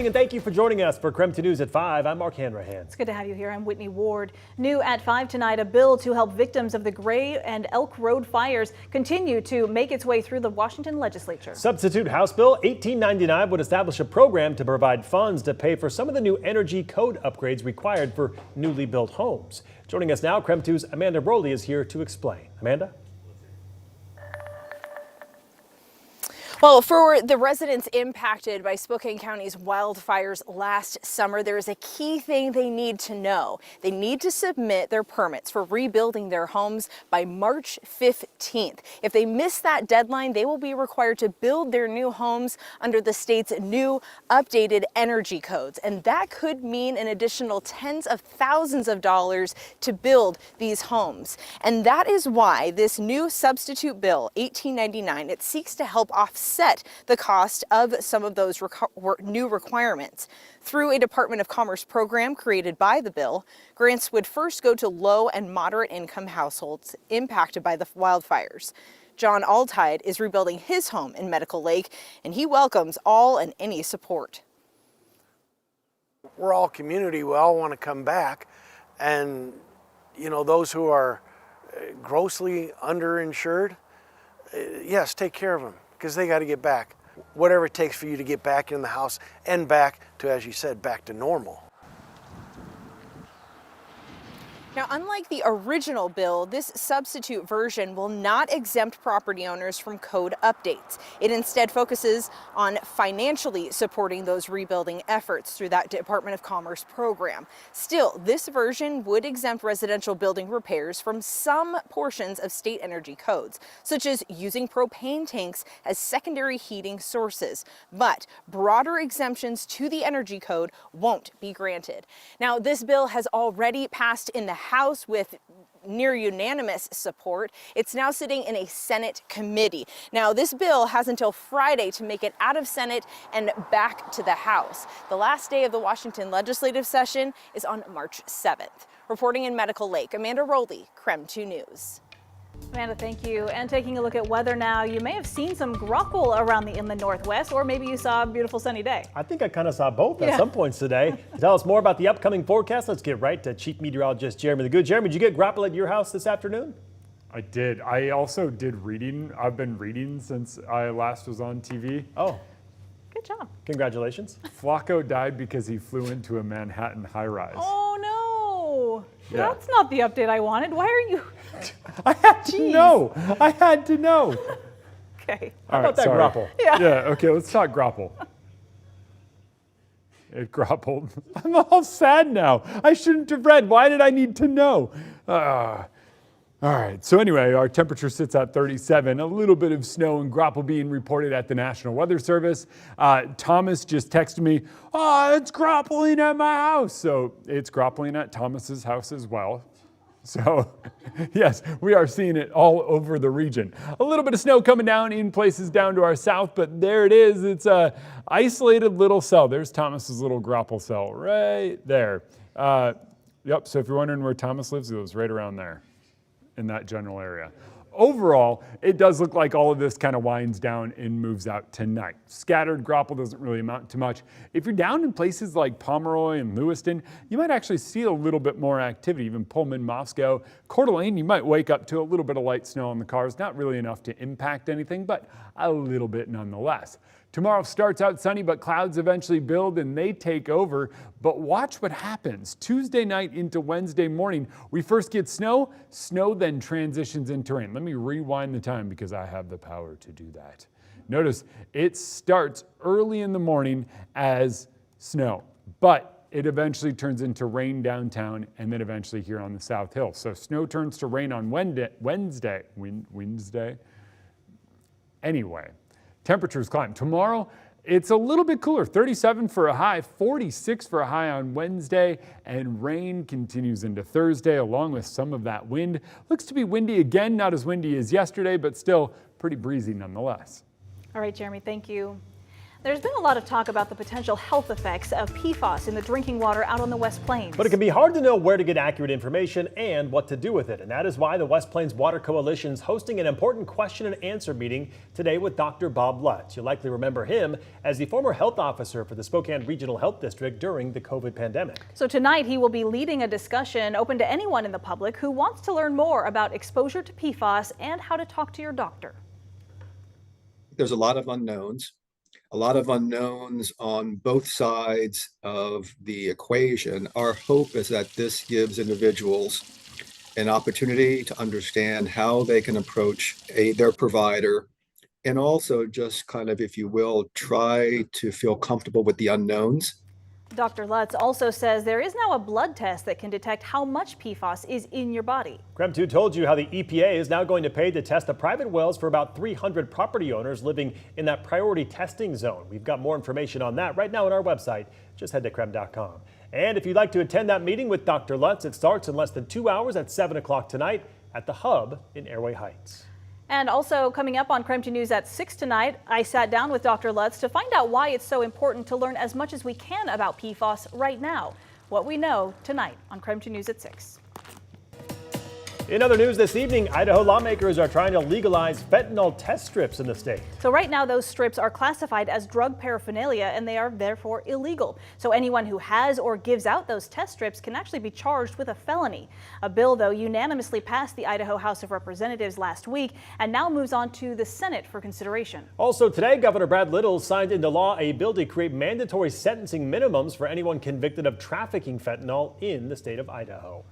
watching and thank you for joining us for KREM 2 News at 5. I'm Mark Hanrahan. It's good to have you here. I'm Whitney Ward. New at 5 tonight, a bill to help victims of the Gray and Elk Road fires continue to make its way through the Washington legislature. Substitute House Bill 1899 would establish a program to provide funds to pay for some of the new energy code upgrades required for newly built homes. Joining us now, KREM 2's Amanda Broley is here to explain. Amanda? Well, for the residents impacted by Spokane County's wildfires last summer, there is a key thing they need to know. They need to submit their permits for rebuilding their homes by March 15th. If they miss that deadline, they will be required to build their new homes under the state's new updated energy codes. And that could mean an additional tens of thousands of dollars to build these homes. And that is why this new substitute bill, 1899, it seeks to help offset the cost of some of those new requirements. Through a Department of Commerce program created by the bill, grants would first go to low and moderate income households impacted by the wildfires. John Altide is rebuilding his home in Medical Lake, and he welcomes all and any support. We're all community. We all want to come back, and those who are grossly underinsured, yes, take care of them, because they got to get back. Whatever it takes for you to get back in the house and back to, as you said, back to normal. Now, unlike the original bill, this substitute version will not exempt property owners from code updates. It instead focuses on financially supporting those rebuilding efforts through that Department of Commerce program. Still, this version would exempt residential building repairs from some portions of state energy codes, such as using propane tanks as secondary heating sources. But broader exemptions to the energy code won't be granted. Now, this bill has already passed in the House with near unanimous support. It's now sitting in a Senate committee. Now, this bill has until Friday to make it out of Senate and back to the House. The last day of the Washington legislative session is on March 7th. Reporting in Medical Lake, Amanda Broley, KREM 2 News. Amanda, thank you. And taking a look at weather now, you may have seen some graupel around the inland northwest, or maybe you saw a beautiful sunny day. I think I kind of saw both at some points today. To tell us more about the upcoming forecast, let's get right to Chief Meteorologist Jeremy the Good. Jeremy, did you get graupel at your house this afternoon? I did. I also did reading. I've been reading since I last was on TV. Oh. Good job. Congratulations. Flacco died because he flew into a Manhattan high-rise. Oh, no. Yeah. That's not the update I wanted. Why are you... I had to know. I had to know. Okay. How about that graupel? Yeah, okay, let's talk graupel. It grappled. I'm all sad now. I shouldn't have read. Why did I need to know? All right, so anyway, our temperature sits at 37, a little bit of snow and graupel being reported at the National Weather Service. Thomas just texted me, it's graupling at my house. So it's graupling at Thomas's house as well. So yes, we are seeing it all over the region. A little bit of snow coming down in places down to our south, but there it is. It's a isolated little cell. There's Thomas's little graupel cell right there. Yep, so if you're wondering where Thomas lives, he lives right around there in that general area. Overall, it does look like all of this kind of winds down and moves out tonight. Scattered graupel doesn't really amount to much. If you're down in places like Pomeroy and Lewiston, you might actually see a little bit more activity. Even Pullman, Moscow, Coeur d'Alene, you might wake up to a little bit of light snow on the cars. Not really enough to impact anything, but a little bit nonetheless. Tomorrow starts out sunny, but clouds eventually build and they take over. But watch what happens. Tuesday night into Wednesday morning, we first get snow. Snow then transitions into rain. Let me rewind the time because I have the power to do that. Notice it starts early in the morning as snow, but it eventually turns into rain downtown and then eventually here on the South Hill. So snow turns to rain on Wednesday. Anyway. Temperatures climb. Tomorrow, it's a little bit cooler, 37 for a high, 46 for a high on Wednesday, and rain continues into Thursday along with some of that wind. Looks to be windy again, not as windy as yesterday, but still pretty breezy nonetheless. All right, Jeremy, thank you. There's been a lot of talk about the potential health effects of PFAS in the drinking water out on the West Plains. But it can be hard to know where to get accurate information and what to do with it. And that is why the West Plains Water Coalition is hosting an important question and answer meeting today with Dr. Bob Lutz. You'll likely remember him as the former health officer for the Spokane Regional Health District during the COVID pandemic. So tonight he will be leading a discussion open to anyone in the public who wants to learn more about exposure to PFAS and how to talk to your doctor. There's a lot of unknowns on both sides of the equation. Our hope is that this gives individuals an opportunity to understand how they can approach their provider, and also just kind of, if you will, try to feel comfortable with the unknowns. Dr. Lutz also says there is now a blood test that can detect how much PFAS is in your body. KREM 2 told you how the EPA is now going to pay to test the private wells for about 300 property owners living in that priority testing zone. We've got more information on that right now on our website. Just head to KREM.com. And if you'd like to attend that meeting with Dr. Lutz, it starts in less than 2 hours at 7 o'clock tonight at the Hub in Airway Heights. And also coming up on KREM 2 News at 6 tonight, I sat down with Dr. Lutz to find out why it's so important to learn as much as we can about PFAS right now. What we know tonight on KREM 2 News at 6. In other news this evening, Idaho lawmakers are trying to legalize fentanyl test strips in the state. So right now those strips are classified as drug paraphernalia and they are therefore illegal. So anyone who has or gives out those test strips can actually be charged with a felony. A bill, though, unanimously passed the Idaho House of Representatives last week and now moves on to the Senate for consideration. Also today, Governor Brad Little signed into law a bill to create mandatory sentencing minimums for anyone convicted of trafficking fentanyl in the state of Idaho.